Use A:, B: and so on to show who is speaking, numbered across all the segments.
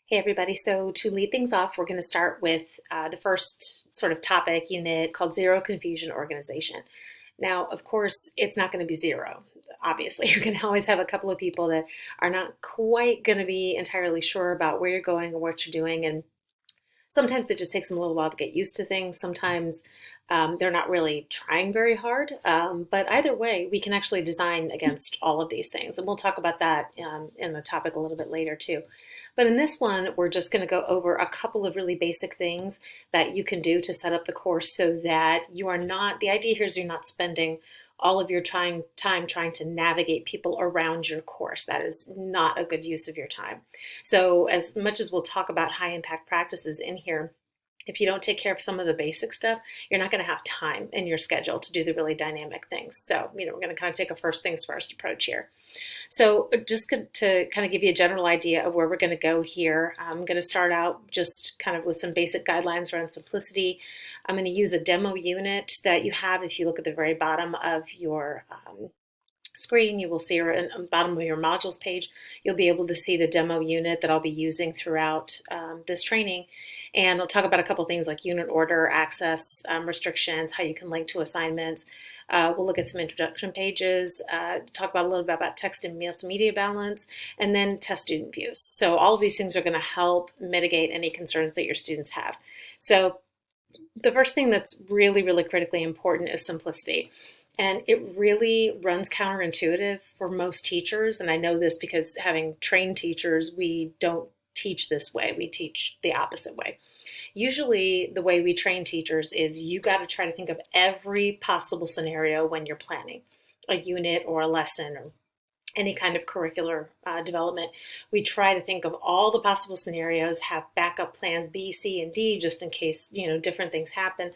A: Hey everybody, so to lead things off, we're going to start with the first sort of topic unit called Zero Confusion Organization. Now, of course, it's not going to be zero. Obviously, you're going to always have a couple of people that are not quite going to be entirely sure about where you're going or what you're doing, and sometimes it just takes them a little while to get used to things. Sometimes they're not really trying very hard. But either way, we can actually design against all of these things. And we'll talk about that in the topic a little bit later, too. But in this one, we're just going to go over a couple of really basic things that you can do to set up the course so that you are not, the idea here is you're not spending all of your time trying to navigate people around your course. That is not a good use of your time. So as much as we'll talk about high impact practices in here, if you don't take care of some of the basic stuff, you're not going to have time in your schedule to do the really dynamic things. So, we're going to kind of take a first things first approach here. So just to kind of give you a general idea of where we're going to go here, I'm going to start out just kind of with some basic guidelines around simplicity. I'm going to use a demo unit that you have. If you look at the very bottom of your screen, you will see, or in the bottom of your modules page, you'll be able to see the demo unit that I'll be using throughout this training. And I'll talk about a couple things like unit order, access restrictions, how you can link to assignments. We'll look at some introduction pages, talk about a little bit about text and multimedia balance, and then test student views. So all of these things are going to help mitigate any concerns that your students have. So the first thing that's really, really critically important is simplicity. And it really runs counterintuitive for most teachers. And I know this because having trained teachers, we don't teach this way. We teach the opposite way. Usually the way we train teachers is you got to try to think of every possible scenario when you're planning a unit or a lesson or any kind of curricular development. We try to think of all the possible scenarios, have backup plans B, C, and D just in case, different things happen.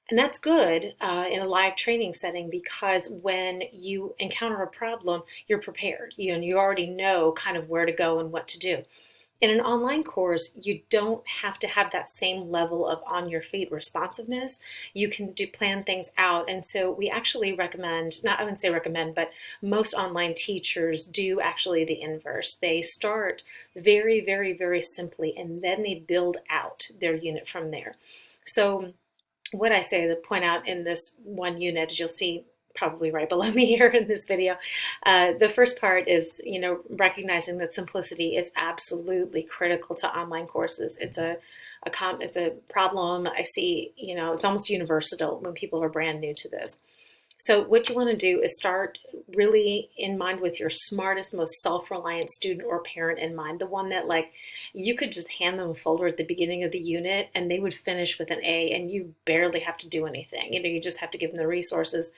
A: And that's good in a live training setting because when you encounter a problem, you're prepared. You already know kind of where to go and what to do. In an online course, you don't have to have that same level of on your feet responsiveness. You can plan things out. And so we actually recommend, not I wouldn't say recommend, but most online teachers do actually the inverse. They start very, very, very simply, and then they build out their unit from there. So what I say to point out in this one unit, as you'll see probably right below me here in this video, the first part is, recognizing that simplicity is absolutely critical to online courses. It's a problem I see, it's almost universal when people are brand new to this. So what you want to do is start really in mind with your smartest, most self-reliant student or parent in mind, the one that you could just hand them a folder at the beginning of the unit and they would finish with an A and you barely have to do anything. You just have to give them the resources,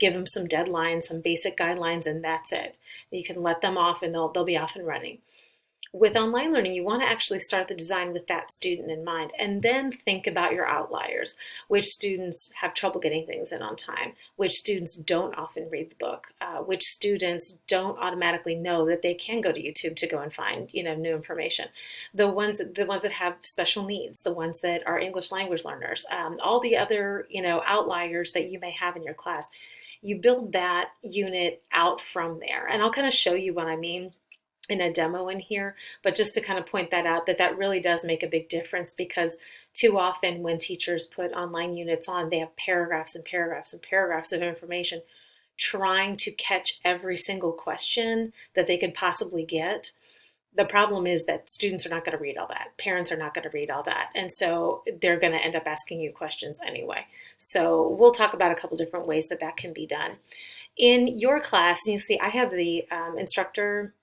A: give them some deadlines, some basic guidelines, and that's it. You can let them off and they'll be off and running. With online learning, you want to actually start the design with that student in mind and then think about your outliers. Which students have trouble getting things in on time? Which students don't often read the book? Which students don't automatically know that they can go to YouTube to go and find new information? The ones that have special needs, the ones that are English language learners, all the other outliers that you may have in your class. You build that unit out from there, and I'll kind of show you what I mean in a demo in here, but just to kind of point that out, that really does make a big difference, because too often when teachers put online units on, they have paragraphs and paragraphs and paragraphs of information trying to catch every single question that they could possibly get. The problem is that students are not going to read all that. Parents are not going to read all that. And so they're going to end up asking you questions anyway. So we'll talk about a couple different ways that can be done. In your class, and you see I have the instructor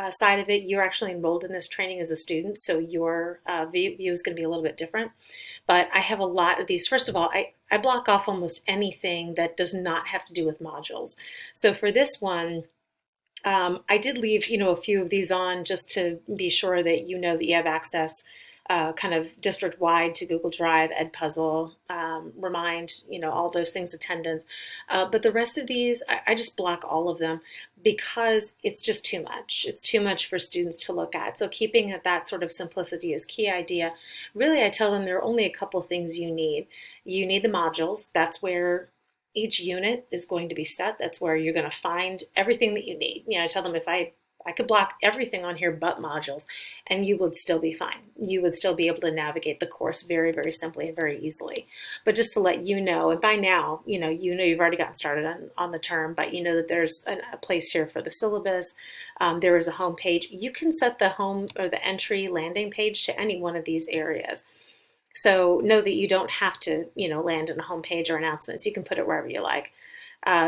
A: side of it. You're actually enrolled in this training as a student, so your view is going to be a little bit different. But I have a lot of these. First of all, I block off almost anything that does not have to do with modules. So for this one, I did leave a few of these on just to be sure that that you have access kind of district-wide to Google Drive, Edpuzzle, Remind, all those things, attendance. But the rest of these, I just block all of them because it's just too much. It's too much for students to look at. So keeping that sort of simplicity is key idea. Really, I tell them there are only a couple things you need. You need the modules. That's where each unit is going to be set. That's where you're going to find everything that you need. I tell them if I I could block everything on here but modules, and you would still be fine. You would still be able to navigate the course very, very simply and very easily. But just to let you know, and by now, you've already gotten started on the term, but you know that there's a place here for the syllabus. There is a home page. You can set the home or the entry landing page to any one of these areas. So know that you don't have to, land in a home page or announcements. You can put it wherever you like.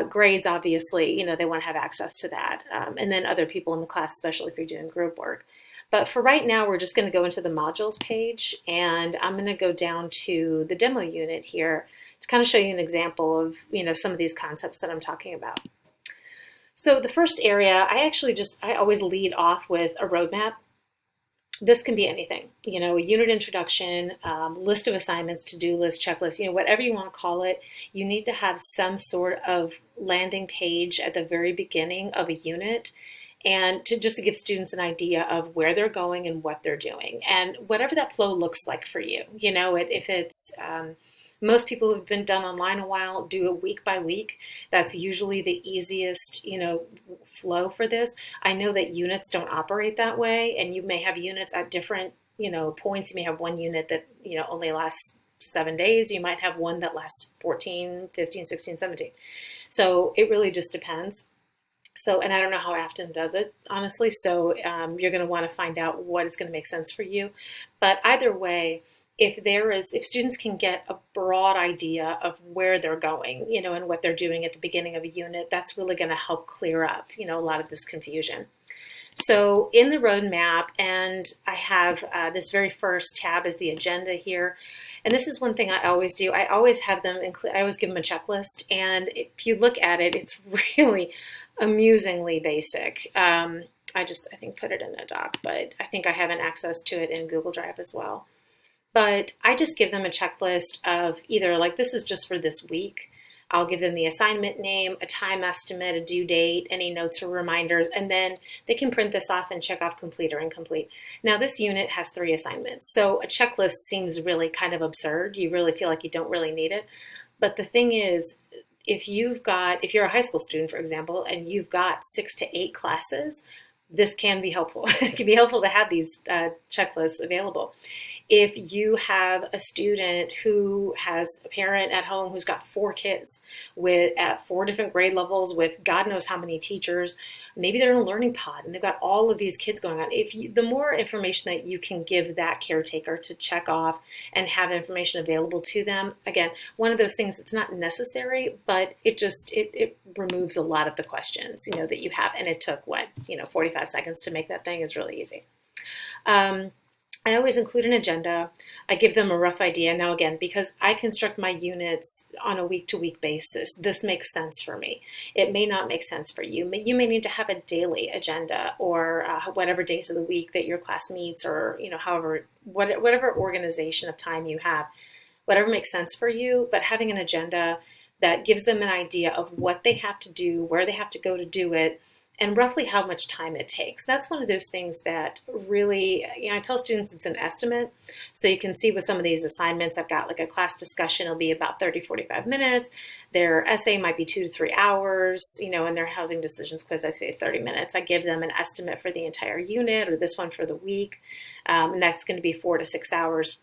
A: Grades, obviously, they want to have access to that. And then other people in the class, especially if you're doing group work. But for right now, we're just going to go into the modules page, and I'm going to go down to the demo unit here to kind of show you an example of, some of these concepts that I'm talking about. So the first area, I always lead off with a roadmap. This can be anything, a unit introduction, list of assignments, to-do list, checklist, whatever you want to call it. You need to have some sort of landing page at the very beginning of a unit, and just to give students an idea of where they're going and what they're doing, and whatever that flow looks like for you. If it's most people who've been done online a while do it week by week. That's usually the easiest, flow for this. I know that units don't operate that way, and you may have units at different, points. You may have one unit that, only lasts 7 days. You might have one that lasts 14, 15, 16, 17. So it really just depends. So, and I don't know how Afton does it, honestly. So you're going to want to find out what is going to make sense for you. But either way, if students can get a broad idea of where they're going, and what they're doing at the beginning of a unit, that's really going to help clear up, a lot of this confusion. So in the roadmap, and I have this very first tab is the agenda here. And this is one thing I always do. I always have them I always give them a checklist. And if you look at it, it's really amusingly basic. I think put it in a doc, but I think I have an access to it in Google Drive as well. But I just give them a checklist of either this is just for this week. I'll give them the assignment name, a time estimate, a due date, any notes or reminders, and then they can print this off and check off complete or incomplete. Now this unit has 3 assignments, so a checklist seems really kind of absurd. You really feel like you don't really need it. But the thing is, if you're a high school student, for example, and you've got 6 to 8 classes, this can be helpful. It can be helpful to have these checklists available. If you have a student who has a parent at home who's got 4 kids at 4 different grade levels with God knows how many teachers, maybe they're in a learning pod and they've got all of these kids going on. The more information that you can give that caretaker to check off and have information available to them, again, one of those things that's not necessary, but it removes a lot of the questions, that you have. And it took 45 seconds to make that thing is really easy. I always include an agenda. I give them a rough idea. Now again, because I construct my units on a week-to-week basis, this makes sense for me. It may not make sense for you. You may need to have a daily agenda or whatever days of the week that your class meets, or whatever organization of time you have, whatever makes sense for you. But having an agenda that gives them an idea of what they have to do, where they have to go to do it, and roughly how much time it takes. That's one of those things that really, I tell students it's an estimate. So you can see with some of these assignments, I've got a class discussion, it'll be about 30, 45 minutes. Their essay might be 2 to 3 hours, and their housing decisions quiz, I say 30 minutes. I give them an estimate for the entire unit, or this one for the week, and that's going to be 4 to 6 hours.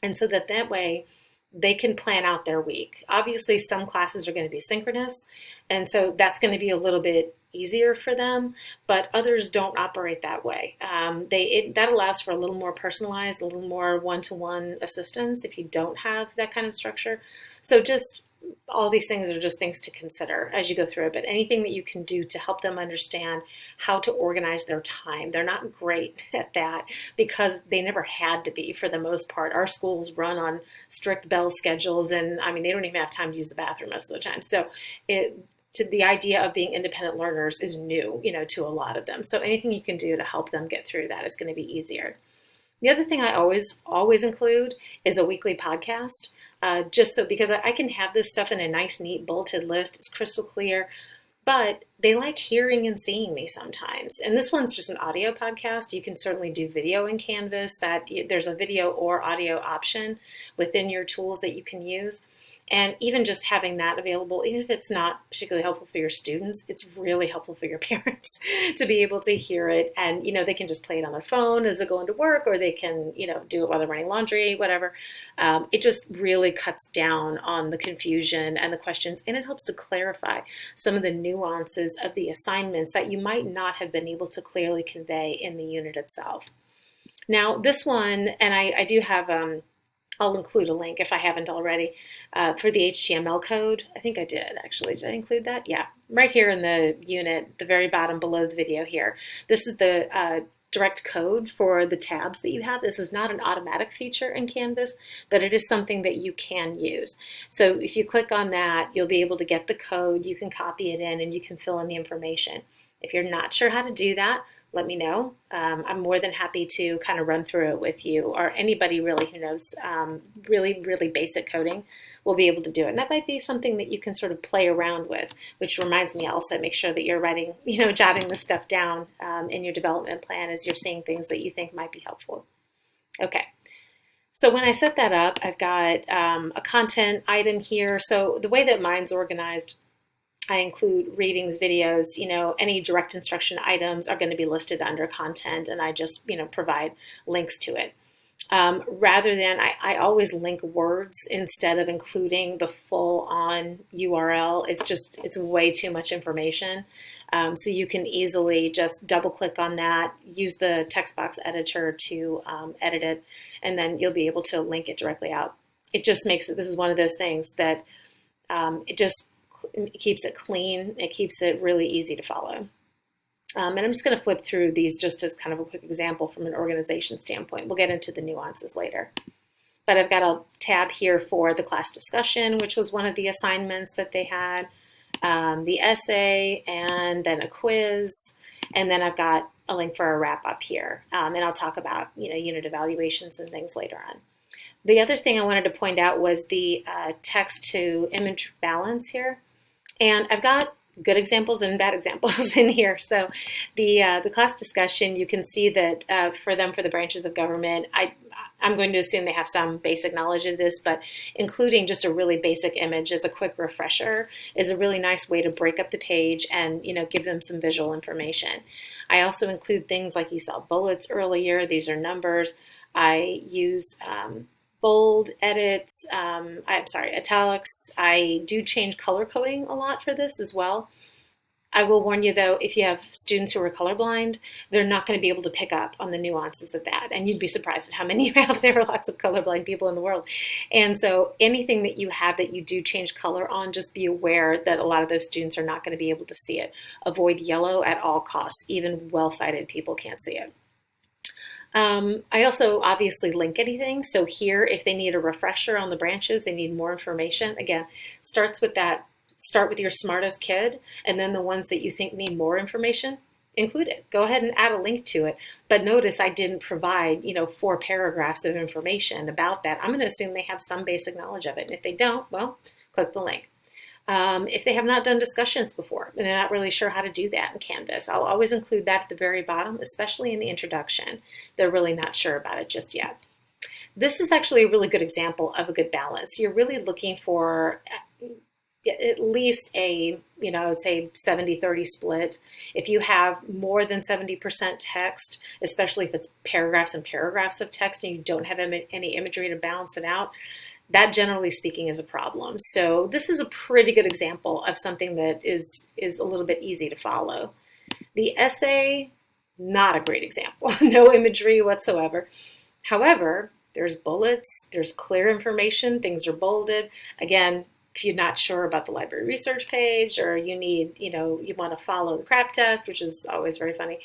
A: And so that way, they can plan out their week. Obviously, some classes are going to be synchronous, and so that's going to be a little bit easier for them, but others don't operate that way. That allows for a little more personalized, a little more one-to-one assistance if you don't have that kind of structure. So just all these things are just things to consider as you go through it, but anything that you can do to help them understand how to organize their time. They're not great at that because they never had to be for the most part. Our schools run on strict bell schedules, and they don't even have time to use the bathroom most of the time. So the idea of being independent learners is new, to a lot of them. So anything you can do to help them get through that is going to be easier. The other thing I always include is a weekly podcast, because I can have this stuff in a nice, neat, bulleted list. It's crystal clear, but they like hearing and seeing me sometimes. And this one's just an audio podcast. You can certainly do video in Canvas. There's a video or audio option within your tools that you can use. And even just having that available, even if it's not particularly helpful for your students, it's really helpful for your parents to be able to hear it. And, they can just play it on their phone as they're going to work, or they can, do it while they're running laundry, whatever. It just really cuts down on the confusion and the questions, and it helps to clarify some of the nuances of the assignments that you might not have been able to clearly convey in the unit itself. Now, this one, and I do have I'll include a link if I haven't already for the HTML code. I think I did actually. Did I include that? Yeah, right here in the unit, the very bottom below the video here. This is the direct code for the tabs that you have. This is not an automatic feature in Canvas, but it is something that you can use. So if you click on that, you'll be able to get the code, you can copy it in, and you can fill in the information. If you're not sure how to do that, let me know. I'm more than happy to kind of run through it with you, or anybody really who knows really, really basic coding will be able to do it. And that might be something that you can sort of play around with, which reminds me also, make sure that you're writing, jotting this stuff down in your development plan as you're seeing things that you think might be helpful. Okay. So when I set that up, I've got a content item here. So the way that mine's organized, I include readings, videos, any direct instruction items are going to be listed under content, and I just, provide links to it. Rather than, I always link words instead of including the full-on URL. It's way too much information. So you can easily just double-click on that, use the text box editor to edit it, and then you'll be able to link it directly out. It just makes it, this is one of those things that it keeps it clean. It keeps it really easy to follow. And I'm just going to flip through these just as kind of a quick example from an organization standpoint. We'll get into the nuances later. But I've got a tab here for the class discussion, which was one of the assignments that they had, the essay, and then a quiz. And then I've got a link for a wrap-up here. And I'll talk about unit evaluations and things later on. The other thing I wanted to point out was the text-to-image balance here. And I've got good examples and bad examples in here. So the class discussion, you can see that for the branches of government, I'm going to assume they have some basic knowledge of this, but including just a really basic image as a quick refresher is a really nice way to break up the page and give them some visual information. I also include things like you saw bullets earlier. These are numbers. I use bold, edits, italics. I do change color coding a lot for this as well. I will warn you though, if you have students who are colorblind, they're not going to be able to pick up on the nuances of that. And you'd be surprised at how many you have. There are lots of colorblind people in the world. And so anything that you have that you do change color on, just be aware that a lot of those students are not going to be able to see it. Avoid yellow at all costs. Even well-sighted people can't see it. I also obviously link anything. So here, if they need a refresher on the branches, they need more information. Again, start with your smartest kid, and then the ones that you think need more information, include it. Go ahead and add a link to it. But notice I didn't provide, 4 paragraphs of information about that. I'm going to assume they have some basic knowledge of it. And if they don't, well, click the link. If they have not done discussions before and they're not really sure how to do that in Canvas, I'll always include that at the very bottom, especially in the introduction. They're really not sure about it just yet. This is actually a really good example of a good balance. You're really looking for at least a, I would say 70-30 split. If you have more than 70% text, especially if it's paragraphs and paragraphs of text and you don't have any imagery to balance it out, that generally speaking is a problem. So this is a pretty good example of something that is a little bit easy to follow. The essay, not a great example. No imagery whatsoever. However, there's bullets, there's clear information, things are bolded. Again, if you're not sure about the library research page, or you need, you want to follow the CRAP test, which is always very funny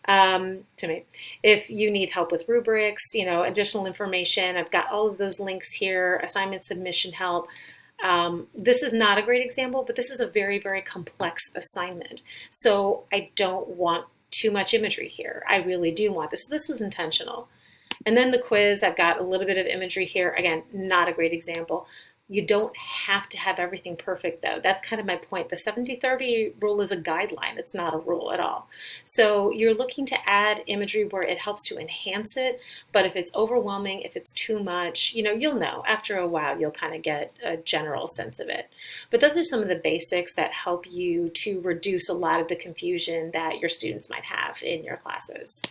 A: to me. If you need help with rubrics, additional information, I've got all of those links here, assignment submission help. This is not a great example, but this is a very, very complex assignment. So I don't want too much imagery here. I really do want this. This was intentional. And then the quiz, I've got a little bit of imagery here. Again, not a great example. You don't have to have everything perfect though. That's kind of my point. The 70-30 rule is a guideline. It's not a rule at all. So you're looking to add imagery where it helps to enhance it, but if it's overwhelming, if it's too much, you'll know. After a while, you'll kind of get a general sense of it. But those are some of the basics that help you to reduce a lot of the confusion that your students might have in your classes.